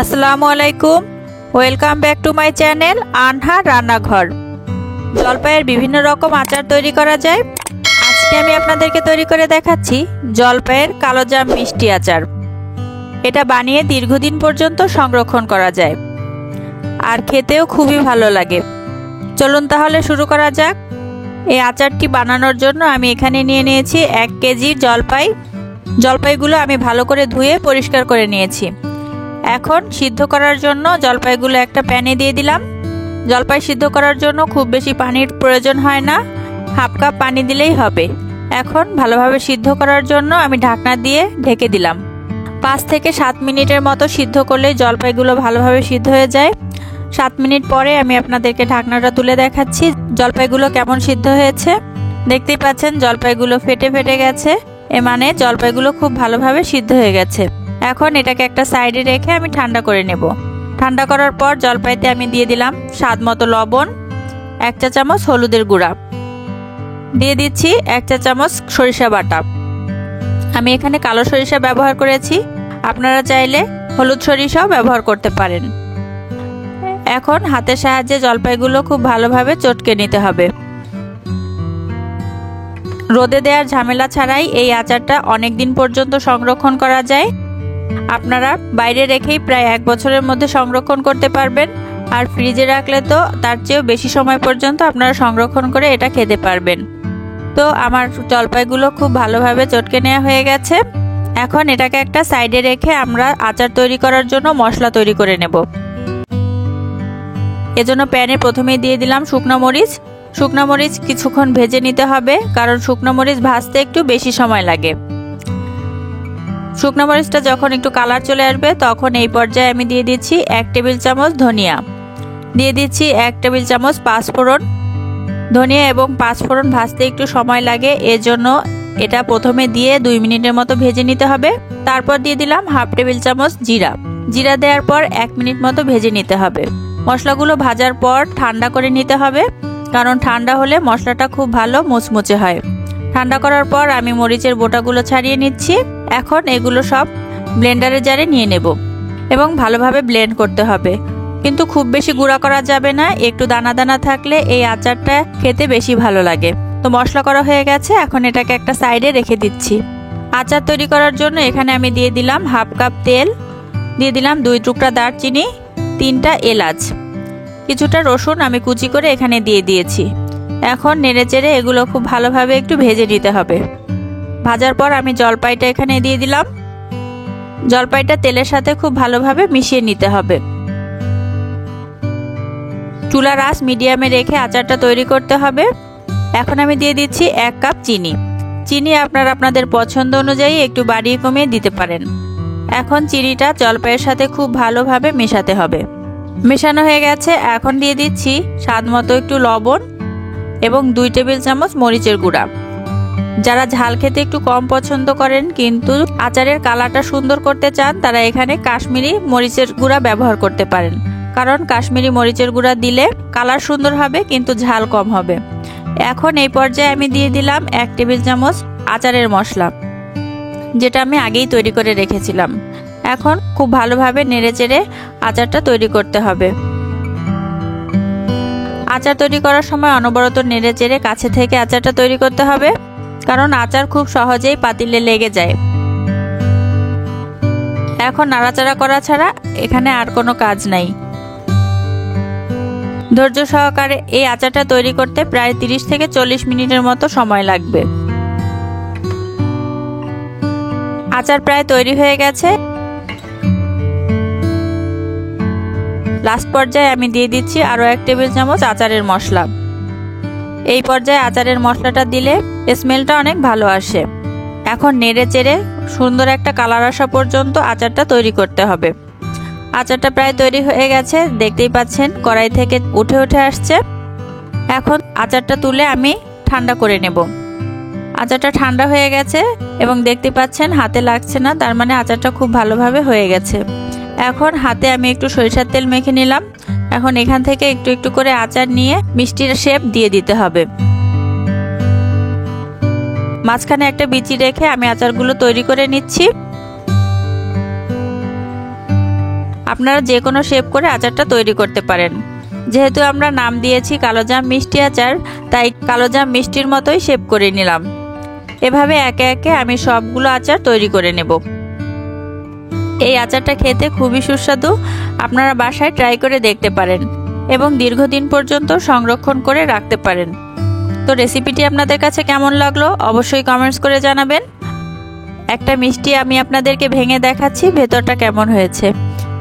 আসসালামু আলাইকুম, welcome back to my channel আনহা রান্নাঘর। জলপাইয়ের বিভিন্ন রকম আচার তৈরি করা যায়। আজকে আমি আপনাদেরকে তৈরি করে দেখাচ্ছি জলপাইয়ের কালোজাম মিষ্টি আচার। এটা বানিয়ে দীর্ঘদিন পর্যন্ত সংরক্ষণ করা যায় আর খেতেও খুবই ভালো লাগে। চলুন তাহলে শুরু করা যাক। এই আচারটি বানানোর জন্য আমি এখানে নিয়ে নিয়েছি 1 কেজি জলপাই। জলপাইগুলো আমি ভালো করে ধুয়ে পরিষ্কার করে নিয়েছি। এখন সিদ্ধ করার জন্য জলপাইগুলো একটা প্যানে দিয়ে দিলাম। জলপাই সিদ্ধ করার জন্য খুব বেশি পানির প্রয়োজন হয় না, হাফ কাপ পানি দিলেই হবে। এখন ভালোভাবে সিদ্ধ করার জন্য আমি ঢাকনা দিয়ে ঢেকে দিলাম। 5 থেকে 7 মিনিটের মতো সিদ্ধ করলেই জলপাইগুলো ভালোভাবে সিদ্ধ হয়ে যায়। 7 মিনিট পরে আমি আপনাদেরকে ঢাকনাটা তুলে দেখাচ্ছি জলপাইগুলো কেমন সিদ্ধ হয়েছে। দেখতেই পাচ্ছেন জলপাইগুলো ফেটে ফেটে গেছে, এ মানে জলপাইগুলো খুব ভালোভাবে সিদ্ধ হয়ে গেছে। এখন এটাকে একটা সাইডে রেখে আমি ঠান্ডা করে নেব। ঠান্ডা করার পর জলপাইতে আমি দিয়ে দিলাম স্বাদ মতো লবণ, 1 চা চামচ হলুদের গুঁড়া, দিয়ে দিচ্ছি 1 চা চামচ সরিষা বাটা। আমি এখানে কালো সরিষা ব্যবহার করেছি, আপনারা চাইলে হলুদ সরিষাও ব্যবহার করতে পারেন। এখন হাতের সাহায্যে জলপাইগুলো খুব ভালোভাবে চটকে নিতে হবে। রোদে দেওয়ার ঝামেলা ছাড়াই এই আচারটা অনেক দিন পর্যন্ত সংরক্ষণ করা যায়। আপনারা বাইরে রেখেই প্রায় 1 বছরের মধ্যে সংরক্ষণ করতে পারবেন, আর ফ্রিজে রাখলে তো তার চেয়েও বেশি সময় পর্যন্ত আপনারা সংরক্ষণ করে এটা খেতে পারবেন। তো আমার জলপাইগুলো খুব ভালোভাবে চটকে নেওয়া হয়ে গেছে। এখন এটাকে একটা সাইডে রেখে আমরা আচার তৈরি করার জন্য মশলা তৈরি করে নেব। এজন্য প্যানে প্রথমেই দিয়ে দিলাম শুকনো মরিচ। শুকনো মরিচ কিছুক্ষণ ভেজে নিতে হবে, কারণ শুকনো মরিচ ভাজতে একটু বেশি সময় লাগে। শুকনো মরিচটা যখন একটু কালার চলে আসবে তখন এই পর্যায়ে আমি দিয়ে দিচ্ছি 1 টেবিল চামচ ধনিয়া, দিয়ে দিচ্ছি 1 টেবিল চামচ পাঁচফোড়ন। ধনিয়া এবং পাঁচফোড়ন ভাজতে একটু সময় লাগে, এজন্য এটা প্রথমে দিয়ে 2 মিনিটের মতো ভেজে নিতে হবে। তারপর দিয়ে দিলাম হাফ টেবিল চামচ জিরা। জিরা দেওয়ার পর 1 মিনিট মতো ভেজে নিতে হবে। মশলাগুলো ভাজার পর ঠান্ডা করে নিতে হবে, কারণ ঠান্ডা হলে মশলাটা খুব ভালো মুচমুচে হয়। ঠান্ডা করার পর আমি মরিচের বোটাগুলো ছাড়িয়ে নিচ্ছি। এখন এগুলো সব ব্লেন্ডারের জারে নিয়ে নেব এবং ভালোভাবে ব্লেন্ড করতে হবে, কিন্তু খুব বেশি গুঁড়া করা যাবে না, একটু দানা দানা থাকলে এই আচারটা খেতে বেশি ভালো লাগে। তো মশলা করা হয়ে গেছে, এখন এটাকে একটা সাইডে রেখে দিচ্ছি। আচার তৈরি করার জন্য এখানে আমি দিয়ে দিলাম হাফ কাপ তেল, দিয়ে দিলাম 2 টুকরা দারচিনি, 3টা এলাচ, কিছুটা রসুন আমি কুচি করে এখানে দিয়ে দিয়েছি। এখন নেড়েচেড়ে এগুলো খুব ভালোভাবে একটু ভেজে নিতে হবে। ভাজার পর আমি জলপাইটা এখানে দিয়ে দিলাম। জলপাইটা তেলের সাথে খুব ভালোভাবে মিশিয়ে নিতে হবে। চুলার আঁচ মিডিয়ামে রেখে আচারটা তৈরি করতে হবে। এখন আমি দিয়ে দিচ্ছি 1 কাপ চিনি। চিনি আপনারা আপনাদের পছন্দ অনুযায়ী একটু বাড়িয়ে কমিয়ে দিতে পারেন। এখন চিনিটা জলপাইয়ের সাথে খুব ভালোভাবে মেশাতে হবে। মেশানো হয়ে গেছে, এখন দিয়ে দিচ্ছি স্বাদ মতো একটু লবণ এবং 2 টেবিল চামচ মরিচের গুঁড়া। যারা ঝাল খেতে একটু কম পছন্দ করেন কিন্তু আচারের কালারটা সুন্দর করতে চান, তারা এখানে কাশ্মীরি মরিচের গুঁড়া ব্যবহার করতে পারেন, কারণ কাশ্মীরি মরিচের গুঁড়া দিলে কালার সুন্দর হবে কিন্তু ঝাল কম হবে। এখন এই পর্যায়ে আমি দিয়ে দিলাম 1 টেবিল চামচ আচারের মশলা, যেটা আমি আগেই তৈরি করে রেখেছিলাম। এখন খুব ভালোভাবে নেড়েচেড়ে আচারটা তৈরি করতে হবে। আচার তৈরি করার সময় অনবরত নেড়েচেড়ে কাছে থেকে আচারটা তৈরি করতে হবে, কারণ আচার খুব সহজেই পাতিলে লেগে যায়। এখন নাড়াচাড়া করা ছাড়া এখানে আর কোনো কাজ নাই। ধৈর্য সহকারে এই আচারটা তৈরি করতে প্রায় 30 থেকে 40 মিনিটের মতো সময় লাগবে। আচার প্রায় তৈরি হয়ে গেছে। লাস্ট পর্যায়ে আমি দিয়ে দিচ্ছি আরো 1 টেবিল চামচ আচারের মশলা। এই পর্যায়ে আচারের মশলাটা দিলে স্মেলটা অনেক ভালো আসে। এখন নেড়ে চেড়ে সুন্দর একটা কালার আসা পর্যন্ত আচারটা তৈরি করতে হবে। আচারটা প্রায় তৈরি হয়ে গেছে, দেখতেই পাচ্ছেন কড়াই থেকে উঠে উঠে আসছে। এখন আচারটা তুলে আমি ঠান্ডা করে নেব। আচারটা ঠান্ডা হয়ে গেছে এবং দেখতে পাচ্ছেন হাতে লাগছে না, তার মানে আচারটা খুব ভালোভাবে হয়ে গেছে। এখন হাতে আমি একটু সরিষার তেল মেখে নিলাম। এখন এখান থেকে একটু একটু করে আচার নিয়ে মিষ্টির শেপ দিয়ে দিতে হবে। মাঝখানে একটা বিচি রেখে আমি আচারগুলো তৈরি করে নিচ্ছি। আপনারা যে কোনো শেপ করে আচারটা তৈরি করতে পারেন। যেহেতু আমরা নাম দিয়েছি কালোজাম মিষ্টি আচার, তাই কালোজাম মিষ্টির মতোই শেপ করে নিলাম। এভাবে একে একে আমি সবগুলো আচার তৈরি করে নেব। এই আচারটা খেতে খুবই সুস্বাদু, আপনারা বাসায় ট্রাই করে দেখতে পারেন এবং দীর্ঘদিন পর্যন্ত সংরক্ষণ করে রাখতে পারেন। তো রেসিপিটি আপনাদের কাছে কেমন লাগলো অবশ্যই কমেন্টস করে জানাবেন। একটা মিষ্টি আমি আপনাদেরকে ভেঙে দেখাচ্ছি ভেতরটা কেমন হয়েছে,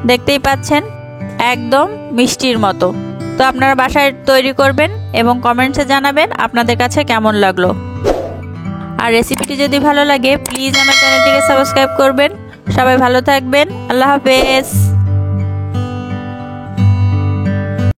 দেখতেই পাচ্ছেন একদম মিষ্টির মতো। তো আপনারা বাসায় তৈরি করবেন এবং কমেন্টসে জানাবেন আপনাদের কাছে কেমন লাগলো। আর রেসিপিটি যদি ভালো লাগে প্লিজ আমার চ্যানেলটিকে সাবস্ক্রাইব করবেন। সবাই ভালো থাকবেন, আল্লাহ হাফেজ।